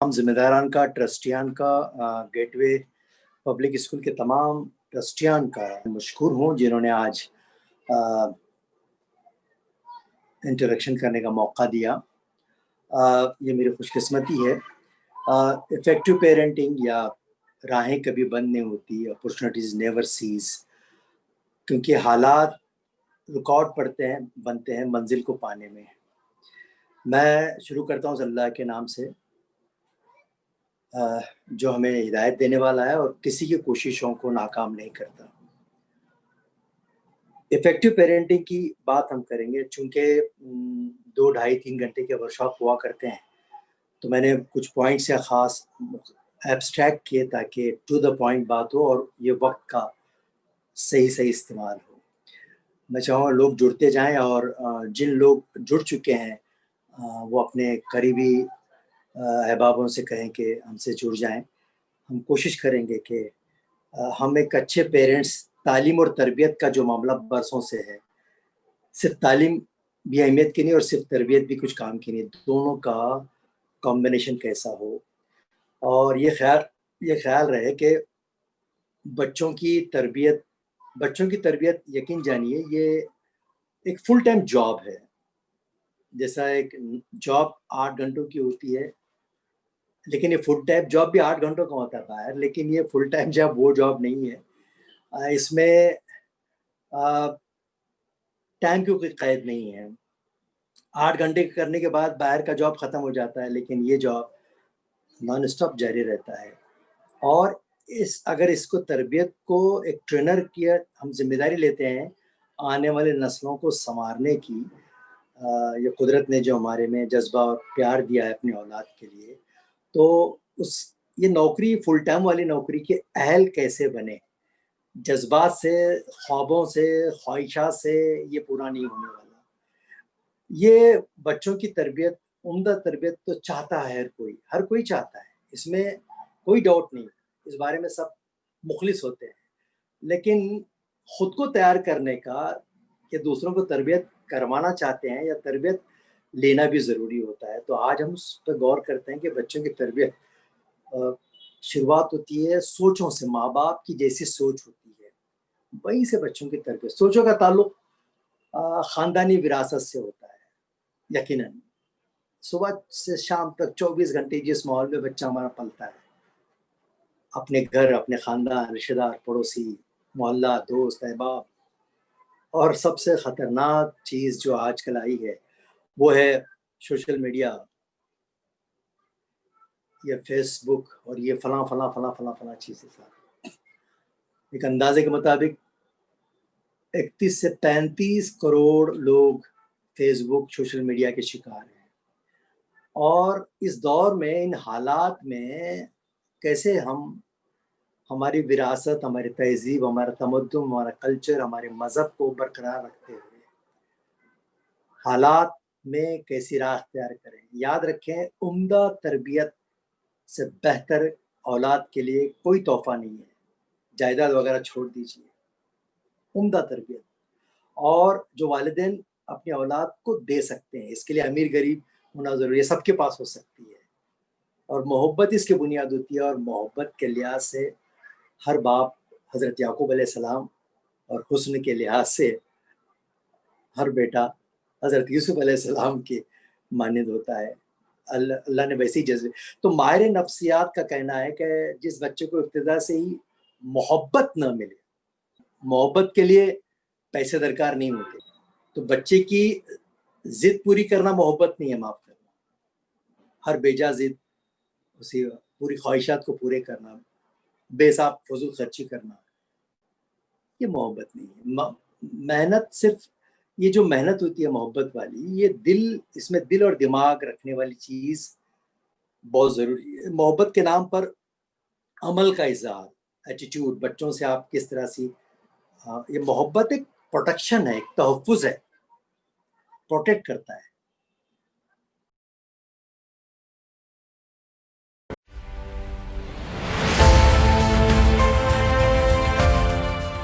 तमाम ज़िम्मेदारान का, ट्रस्टियान का, गेटवे पब्लिक स्कूल के तमाम ट्रस्टियान का मशकूर हूँ जिन्होंने आज इंटरेक्शन करने का मौका दिया। ये मेरी खुशकिस्मती है। इफ़ेक्टिव पेरेंटिंग या राहें कभी बंद नहीं होती, अपॉर्चुनिटीज़ नेवर सीज, क्योंकि हालात रिकॉर्ड बनते हैं मंजिल को पाने में। मैं शुरू करता हूँ अल्लाह के नाम से, जो हमें हिदायत देने वाला है और किसी की कोशिशों को नाकाम नहीं करता। इफ़ेक्टिव पेरेंटिंग की बात हम करेंगे। चूँकि 2, ढाई, 3 घंटे के वर्कशॉप हुआ करते हैं, तो मैंने कुछ पॉइंट्स या ख़ास एब्स्ट्रैक्ट किए ताकि टू द पॉइंट बात हो और ये वक्त का सही इस्तेमाल हो। मैं चाहूँगा लोग जुड़ते जाएं और जिन लोग जुड़ चुके हैं वो अपने करीबी अहबाबों से कहें कि हमसे जुड़ जाएं। हम कोशिश करेंगे कि हम एक अच्छे पेरेंट्स, तालीम और तरबियत का जो मामला बरसों से है, सिर्फ तालीम भी अहमियत की नहीं और सिर्फ तरबियत भी कुछ काम की नहीं, दोनों का कॉम्बिनेशन कैसा हो। और ये ख्याल रहे कि बच्चों की तरबियत यकीन जानिए ये एक फुल टाइम जॉब है। जैसा एक जॉब 8 घंटों की होती है, लेकिन ये फुल टाइम जॉब भी 8 घंटों का होता है बाहर, लेकिन ये फुल टाइम जॉब वो जॉब नहीं है। इसमें टाइम की कोई कैद नहीं है। 8 घंटे करने के बाद बाहर का जॉब ख़त्म हो जाता है, लेकिन ये जॉब नॉन स्टॉप जारी रहता है। और अगर इसको तरबियत को एक ट्रेनर की हम जिम्मेदारी लेते हैं आने वाले नस्लों को संवारने की, ये कुदरत ने जो हमारे में जज्बा और प्यार दिया है अपनी औलाद के लिए, तो ये नौकरी फुल टाइम वाली नौकरी के अहल कैसे बने, जज्बात से, ख्वाबों से, ख्वाहिशात से ये पूरा नहीं होने वाला। ये बच्चों की तरबियत, उम्दा तरबियत तो चाहता है हर कोई चाहता है, इसमें कोई डाउट नहीं, इस बारे में सब मुखलिस होते हैं। लेकिन खुद को तैयार करने का, कि दूसरों को तरबियत करवाना चाहते हैं या तरबियत लेना भी ज़रूरी होता है। तो आज हम उस पर गौर करते हैं कि बच्चों की तरबियत शुरुआत होती है सोचों से। माँ बाप की जैसी सोच होती है वहीं से बच्चों की तरबियत। सोचों का ताल्लुक ख़ानदानी विरासत से होता है। यकीनन सुबह से शाम तक 24 घंटे जिस माहौल में बच्चा हमारा पलता है, अपने घर, अपने ख़ानदान, रिश्तेदार, पड़ोसी, मोहल्ला, दोस्त, अहबाब, और सबसे ख़तरनाक चीज़ जो आजकल आई है वो है सोशल मीडिया, ये फेसबुक और ये फलां चीज़ें। एक अंदाजे के मुताबिक 31 से 35 करोड़ लोग फेसबुक, सोशल मीडिया के शिकार हैं। और इस दौर में, इन हालात में कैसे हम हमारी विरासत, हमारी तहज़ीब, हमारा तमद्दुन, हमारा कल्चर, हमारे मज़हब को बरकरार रखते हुए हालात में कैसी राह अख्तियार करें। याद रखें, उम्दा तरबियत से बेहतर औलाद के लिए कोई तोहफ़ा नहीं है। जायदाद वगैरह छोड़ दीजिए, उम्दा तरबियत और जो वालिदैन अपनी औलाद को दे सकते हैं, इसके लिए अमीर गरीब होना ज़रूरी है, सबके पास हो सकती है। और मोहब्बत इसकी बुनियाद होती है। और मोहब्बत के लिहाज से हर बाप हज़रत याकूब अलैहिस्सलाम, और हुस्न के लिहाज से हर बेटा हज़रत यूसुफ अलैहिस्सलाम के मानिंद होता है। अल्लाह ने वैसी जज्बे। तो माहिर नफ्सियात का कहना है कि जिस बच्चे को इब्तिदा से ही मोहब्बत न मिले, मोहब्बत के लिए पैसे दरकार नहीं होते, तो बच्चे की ज़िद पूरी करना मोहब्बत नहीं है, माफ़ करना। हर बेजा ज़िद, उसी पूरी ख्वाहिशात को पूरे करना, बेहिसाब फजूल खर्ची करना, ये मोहब्बत नहीं है। मेहनत सिर्फ, ये जो मेहनत होती है मोहब्बत वाली, ये इसमें दिल और दिमाग रखने वाली चीज़ बहुत ज़रूरी है। मोहब्बत के नाम पर अमल का इज़हार, एटीट्यूड, बच्चों से आप किस तरह से, ये मोहब्बत एक प्रोटेक्शन है, एक तहफ़्फ़ुज़ है, प्रोटेक्ट करता है।